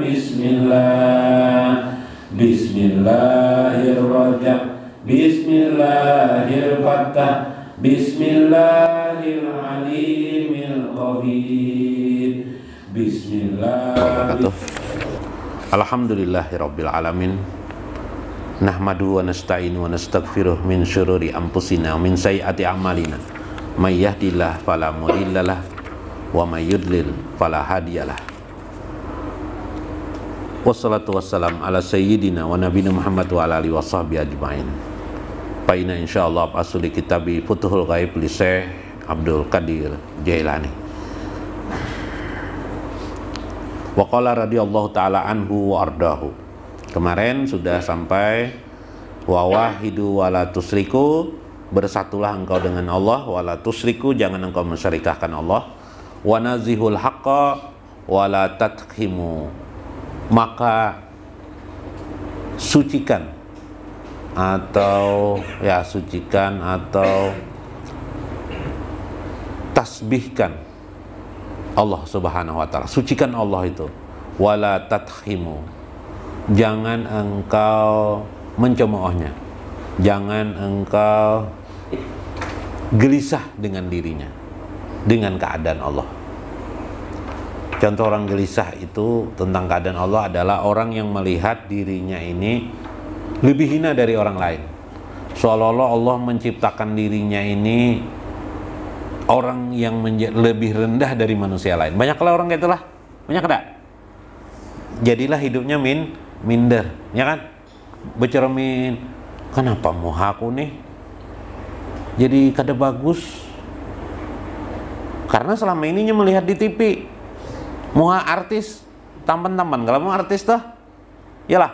Bismillah. Bismillahirrahmanirrahim. Bismillahirfattah. Bismillahir'alimil qadir. Bismillah. Alhamdulillahirabbil alamin. Nahmadu wa nasta'inu wa nastaghfiruh min syururi anfusina wa min sayyiati a'malina. May yahdihillahu fala mudhillalah wa may yudlil fala hadiyalah. Wassalatu wassalam ala sayyidina wa nabiyina Muhammad wa ala alihi washabbihi ajmain. Fa inna insyaallah asli kitabi Futuhul Ghaib li Syekh Abdul Qadir Jailani. Wa qala radhiyallahu ta'ala anhu wa ardahu. Kemarin sudah sampai wa wahidu wa la tusriku, bersatulah engkau dengan Allah, wa la tusriku, jangan engkau mensyirikahkan Allah, wa nazihul haqqa wa la tatkhimu, maka sucikan atau tasbihkan Allah Subhanahu wa taala, sucikan Allah itu, wa la tatkhimu, jangan engkau mencemoohnya, jangan engkau gelisah dengan dirinya, dengan keadaan Allah. Contoh orang gelisah itu tentang keadaan Allah adalah orang yang melihat dirinya ini lebih hina dari orang lain, seolah-olah Allah menciptakan dirinya ini orang yang lebih rendah dari manusia lain. Banyaklah orang kayak itulah, banyak enggak? Jadilah hidupnya minder, ya kan? Bercermin, kenapa muha aku nih jadi kada bagus? Karena selama ininya melihat di TV, muha artis, tampan-tampan, kalau mau artis tuh, yalah,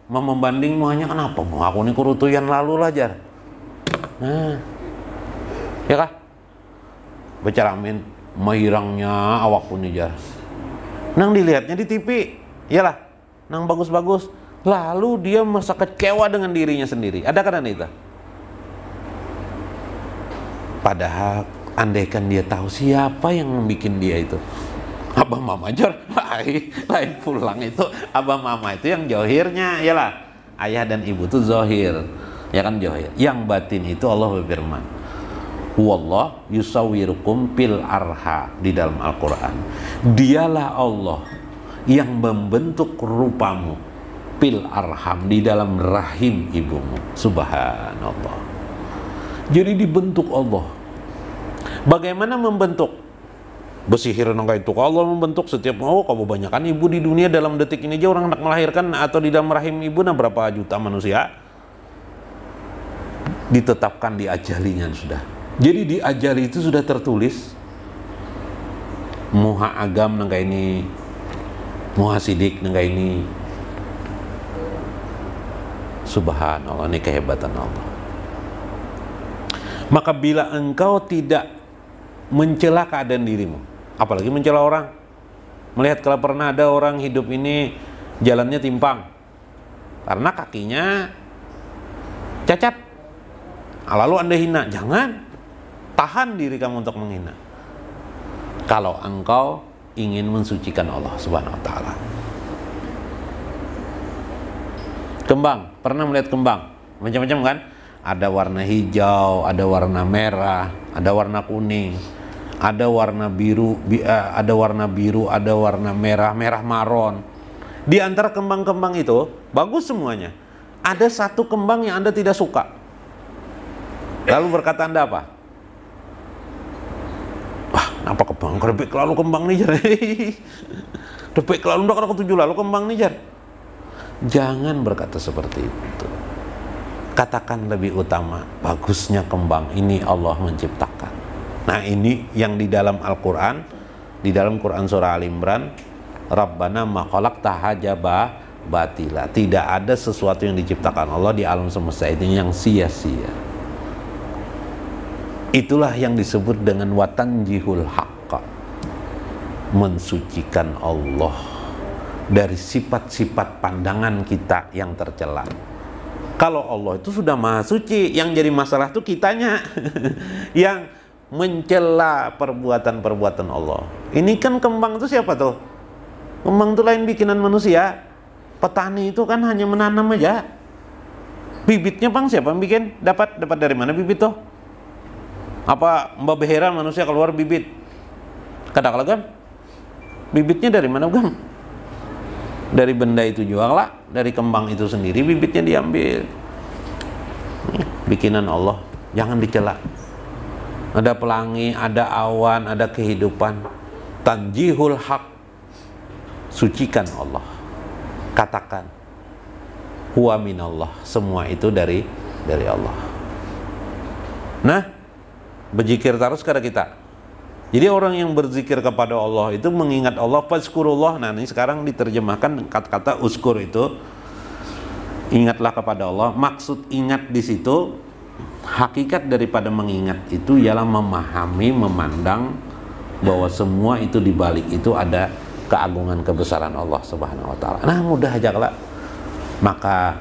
mau membanding muhanya, kenapa muha aku nih kurutuyan lalu lah jar. Nah, ya kan? Bercermin, mahirangnya awakku nih jar. Nang dilihatnya di TV, yalah, nang bagus-bagus, lalu dia merasa kecewa dengan dirinya sendiri. Ada kan itu? Padahal andaikan dia tahu siapa yang membuat dia itu, abah mama jar, lain pulang itu abah mama itu yang johirnya, yalah, ayah dan ibu itu zohir, ya kan, johir. Yang batin itu Allah berfirman, wallah yusawwirukum fil arha, di dalam Al-Quran, dialah Allah yang membentuk rupamu fil arham, di dalam rahim ibumu. Subhanallah. Jadi dibentuk Allah. Bagaimana membentuk? Besihir nangka itu Allah membentuk setiap kamu banyakkan ibu di dunia dalam detik ini aja orang hendak melahirkan atau di dalam rahim ibu berapa juta manusia ditetapkan, diajalinya sudah. Jadi diajali itu sudah tertulis muha agam nangka ini, muha sidik nangka ini. Subhanallah, ini kehebatan Allah. Maka bila engkau tidak mencela keadaan dirimu, apalagi mencela orang, melihat kalau pernah ada orang hidup ini jalannya timpang karena kakinya cacat, lalu anda hina, jangan, tahan diri kamu untuk menghina. Kalau engkau ingin mensucikan Allah Subhanahu wa taala. Kembang, pernah melihat kembang? Macam-macam kan? Ada warna hijau, ada warna merah, ada warna kuning, ada warna biru, ada warna merah, merah maron. Di antara kembang-kembang itu bagus semuanya. Ada satu kembang yang Anda tidak suka. Lalu berkata Anda apa? Wah, kenapa kembang? Kerebek lalu kembang nih jar. Kerebek lalu ndak ada ketujuh lalu kembang nih jar. Jangan berkata seperti itu. Katakan lebih utama, bagusnya kembang ini Allah menciptakan. Nah, ini yang di dalam Al-Quran, di dalam Quran surah Al-Imran, Rabbana ma khalaqta hajaba batila. Tidak ada sesuatu yang diciptakan Allah di alam semesta ini yang sia-sia. Itulah yang disebut dengan watanjihul haqqa, mensucikan Allah dari sifat-sifat pandangan kita yang tercela. Kalau Allah itu sudah maha suci, yang jadi masalah itu kitanya yang mencela perbuatan-perbuatan Allah. Ini kan kembang itu siapa tuh? Kembang itu lain bikinan manusia. Petani itu kan hanya menanam aja. Bibitnya bang siapa yang bikin? Dapat dari mana bibit tuh? Apa Mbak Behera manusia keluar bibit? Kadang-kadang kan bibitnya dari mana kan? Dari benda itu juga lah, dari kembang itu sendiri bibitnya diambil. Bikinan Allah, jangan dicela. Ada pelangi, ada awan, ada kehidupan. Tanjihul haq, sucikan Allah. Katakan huwa minallah, semua itu dari Allah. Nah, berzikir terus kepada kita. Jadi orang yang berzikir kepada Allah itu mengingat Allah, fazkurullah. Nah, ini sekarang diterjemahkan kata-kata uskur itu ingatlah kepada Allah. Maksud ingat di situ, hakikat daripada mengingat itu ialah memahami, memandang bahwa semua itu di balik itu ada keagungan kebesaran Allah Subhanahu wa taala. Nah, mudah aja lah. Maka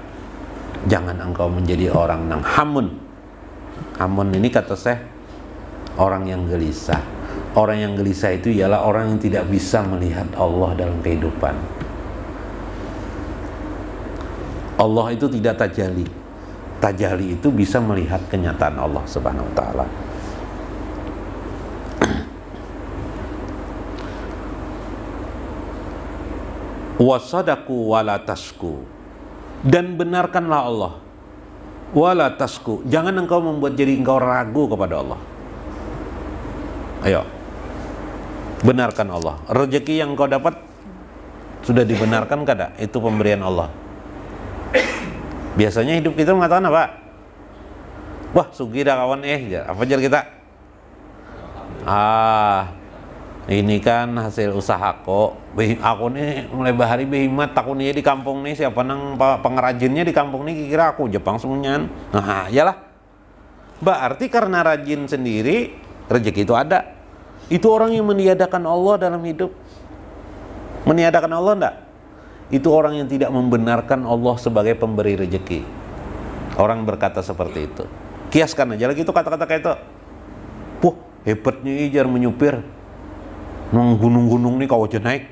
jangan engkau menjadi orang yang hamun. Hamun ini kata saya orang yang gelisah. Orang yang gelisah itu ialah orang yang tidak bisa melihat Allah dalam kehidupan. Allah itu tidak tajali. Tajali itu bisa melihat kenyataan Allah Subhanahu wa taala. Wasadaku wala tasku, dan benarkanlah Allah. Wala tasku, jangan engkau membuat jadi engkau ragu kepada Allah. Ayo, benarkan Allah. Rezeki yang kau dapat sudah dibenarkan kada? Itu pemberian Allah. Biasanya hidup kita mengatakan apa? Wah, sugih dah kawan apa jar kita? Ini kan hasil usaha kok. Aku nih mulai bahari behimat, aku nih di kampung nih siapa nang pengrajinnya di kampung nih kira aku Jepang semuanya. Nah, iyalah. Berarti karena rajin sendiri rezeki itu ada. Itu orang yang meniadakan Allah dalam hidup. Meniadakan Allah enggak? Itu orang yang tidak membenarkan Allah sebagai pemberi rezeki. Orang berkata seperti itu. Kiaskan aja lagi itu kata-kata kayak itu. Puh, hebatnya ijar menyupir. Nang gunung-gunung nih kau aja naik.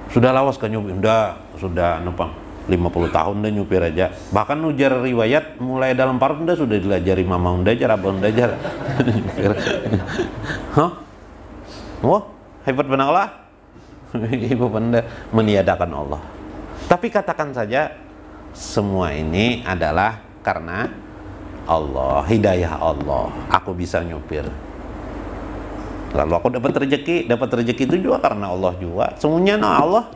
Sudah lawas kan nyupir? Sudah nupang 50 tahun dah nyupir aja. Bahkan ujar riwayat mulai dalam parut dah sudah dilajari mama unda ajar, abah unda ajar. Hah? Wah, hebat benar lah. Ibu benda meniadakan Allah. Tapi katakan saja semua ini adalah karena Allah, hidayah Allah. Aku bisa nyupir. Lalu aku dapat rezeki itu juga karena Allah juga. Semuanya Allah.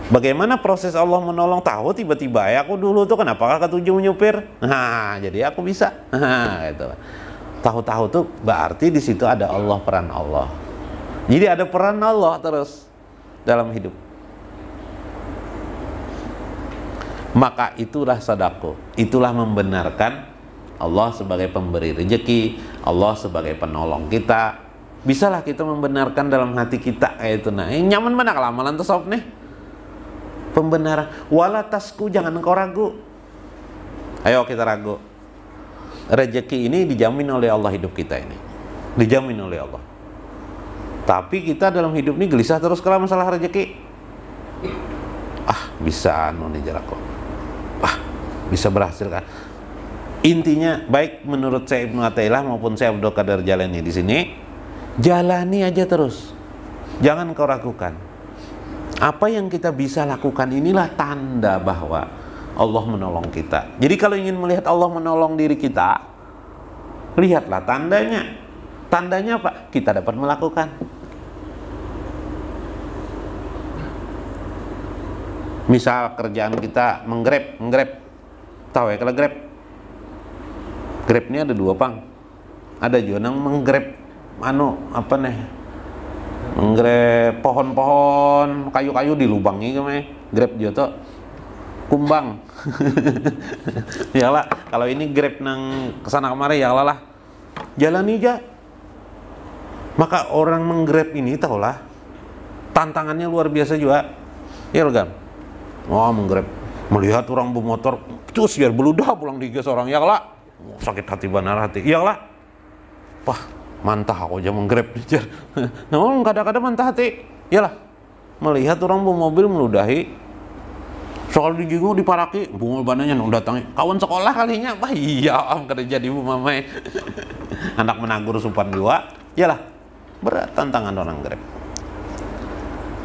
Bagaimana proses Allah menolong? Tahu tiba-tiba ya aku dulu tuh kenapa ketujuh menyupir? Nah, jadi aku bisa. Nah, gitu. Tahu-tahu tuh berarti di situ ada Allah, peran Allah. Jadi ada peran Allah terus dalam hidup. Maka itulah sedekah. Itulah membenarkan Allah sebagai pemberi rezeki, Allah sebagai penolong kita. Bisalah kita membenarkan dalam hati kita kayak itu. Nah, yang nyaman mana kalau amalan tasawuf nih? Pembenaran. Wala tasku, jangan engkau ragu. Ayo kita ragu. Rezeki ini dijamin oleh Allah hidup kita ini. Dijamin oleh Allah. Tapi kita dalam hidup ini gelisah terus kalau masalah rezeki. Bisa nih jarakku. Bisa berhasil kan? Intinya baik menurut saya Ibnu Athaillah maupun saya Abdul Qadir Jalani di sini, jalani aja terus. Jangan kau ragukan. Apa yang kita bisa lakukan inilah tanda bahwa Allah menolong kita. Jadi kalau ingin melihat Allah menolong diri kita, lihatlah tandanya. Tandanya apa? Kita dapat melakukan. Misal kerjaan kita menggrab. Tahu ya kalau grab? Grab ini ada dua pang. Ada juga yang menggrab menggrab pohon-pohon, kayu-kayu dilubangi kemana? Grab juga kumbang. Ya lah, kalau ini grab nang kesana kemari ya lah. Jalani aja. Maka orang menggrab ini tahulah tantangannya luar biasa juga. Ya kan? Wah, menggrab, melihat orang bermotor terus biar beludah pulang digas orang ya lah. Sakit hati benar hati. Ya lah. Wah, mantah aku aja menggrab. Nah, kadang-kadang mantah hati. Yalah, melihat orang bawa mobil meludahi, soal dijingu diparaki, bungul bananya nu datangi kawan sekolah kalinya, bah iya am kerja di ibu mamai. Anak menagur supan dua, yalah, berat tantangan orang Grab.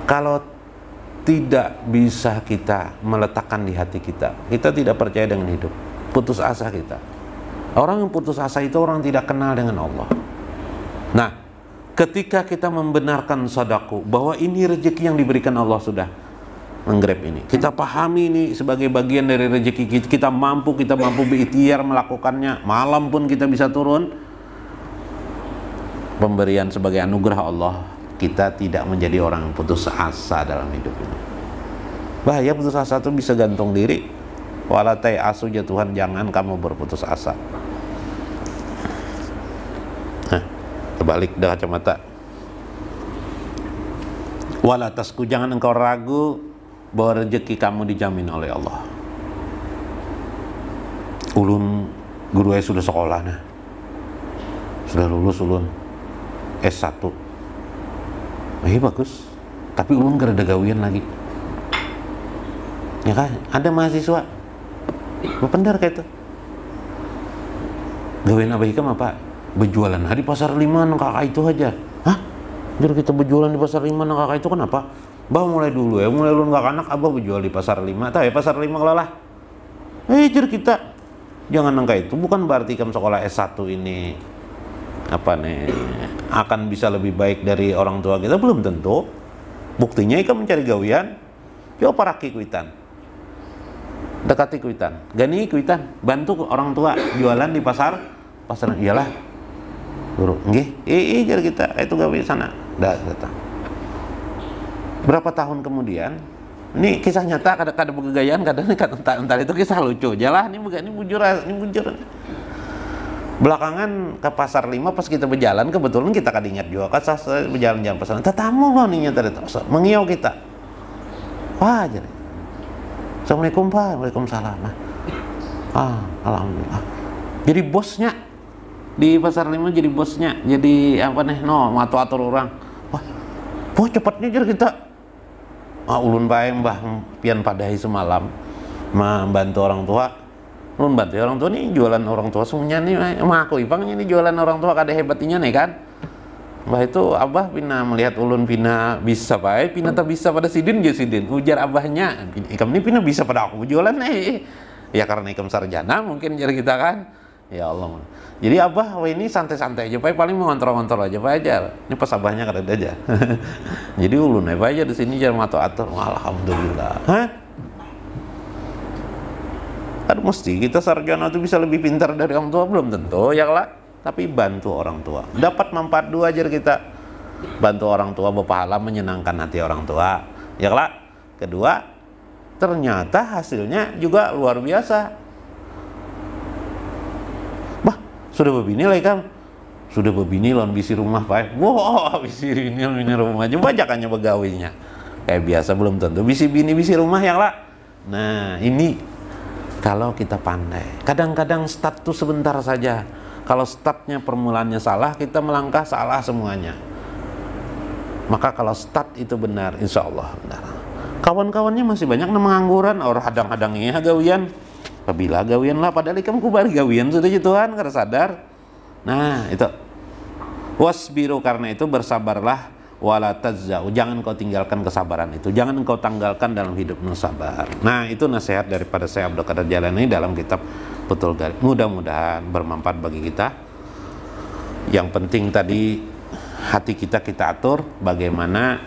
Kalau tidak bisa kita meletakkan di hati kita, kita tidak percaya dengan hidup, putus asa kita. Orang yang putus asa itu orang tidak kenal dengan Allah. Nah, ketika kita membenarkan sadaku bahwa ini rezeki yang diberikan Allah sudah, menggrab ini, kita pahami ini sebagai bagian dari rezeki kita, mampu berikhtiar melakukannya, malam pun kita bisa turun, pemberian sebagai anugerah Allah. Kita tidak menjadi orang yang putus asa dalam hidup ini. Bahaya putus asa itu bisa gantung diri. Walatai asu Tuhan, jangan kamu berputus asa. Nah, terbalik dah kacamata. Walatasku, jangan engkau ragu bahwa rezeki kamu dijamin oleh Allah. Ulun guru sudah sekolah nah, sudah lulus ulun S1. Bagus, tapi ulun gak ada gawian lagi. Ya kan, ada mahasiswa bener kayak itu. Gawian abah hikam apa? Berjualan di pasar 5 nang kakak itu aja. Hah? Jadi kita berjualan di pasar 5 nang kakak itu kenapa? Bah mulai dulu ya, mulai ulun gak anak abah berjual di pasar 5. Tahu ya pasar 5 kelalah. Jadi kita jangan nangka itu, bukan berarti kamu sekolah S1 ini apa nih akan bisa lebih baik dari orang tua kita, belum tentu. Buktinya ikan mencari gawian, coba paraki kuitan, dekati kuitan, gani kuitan, bantu orang tua jualan di pasar iyalah guru nggih jadi kita itu gawe sana dah datang. Berapa tahun kemudian, ini kisah nyata, kadang-kadang begayaan, kadang entar itu kisah lucu jalah, ini bujur. Belakangan ke pasar 5 pas kita berjalan, kebetulan kita kadingat juga kasah berjalan-jalan pasar. Tetamu loh nih nyata mengiau kita. Wah jadi. Assalamualaikum Pak, waalaikumsalam. Alhamdulillah. Jadi bosnya di pasar 5 jadi bosnya, jadi apa nih? Atur orang. Wah cepatnya jadi kita. Ulun bae mbah pian padahi semalam membantu orang tua. Ulun bantu orang tua nih, jualan orang tua semuanya nih, aku ipang ini jualan orang tua kada hebatnya nih kan. Mbah itu abah pina melihat ulun pina bisa baik, pina tak bisa pada sidin je sidin. Ujar abahnya, ikam ini pina bisa pada aku jualan nih. Ya karena ikam sarjana mungkin jadi kita kan. Ya Allah. Jadi abah ini santai-santai aja, paling mengontrol-kontrol aja aja. Ini pas abahnya kada aja. Jadi ulun aja di sini jangan atur. Alhamdulillah. Hah? Aduh, mesti kita sarjana itu bisa lebih pintar dari orang tua, belum tentu ya lah. Tapi bantu orang tua, dapat manfaat dua aja kita. Bantu orang tua berpahala, menyenangkan hati orang tua ya lah. Kedua, ternyata hasilnya juga luar biasa. Bah, sudah berbini lah kan? Sudah berbini lawan bisi rumah pak. Wah, bisi ini rumah aja bajakannya begawinya. Kayak biasa belum tentu bisi bini bisi rumah ya lah. Nah ini kalau kita pandai, kadang-kadang start tuh sebentar saja. Kalau startnya permulaannya salah, kita melangkah salah semuanya. Maka kalau start itu benar, insya Allah benar. Kawan-kawannya masih banyak yang mengangguran, orang hadang-hadangnya gawian. Apabila gawian lah, padahal ikam kubar gawian sudah Tuhan, karena sadar. Nah itu. Wasbiru, karena itu bersabarlah. Wala tazzau, jangan kau tinggalkan kesabaran itu, jangan kau tanggalkan dalam hidupmu sabar. Nah itu nasihat daripada saya Abdul Qadir Jailani dalam kitab Fathul Qarib. Mudah-mudahan bermanfaat bagi kita. Yang penting tadi hati kita atur bagaimana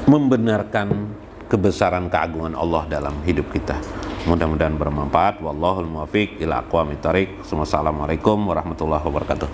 membenarkan kebesaran keagungan Allah dalam hidup kita. Mudah-mudahan bermanfaat. Wallahul muwaffiq ila aqwamit thoriq. Wassalamualaikum warahmatullahi wabarakatuh.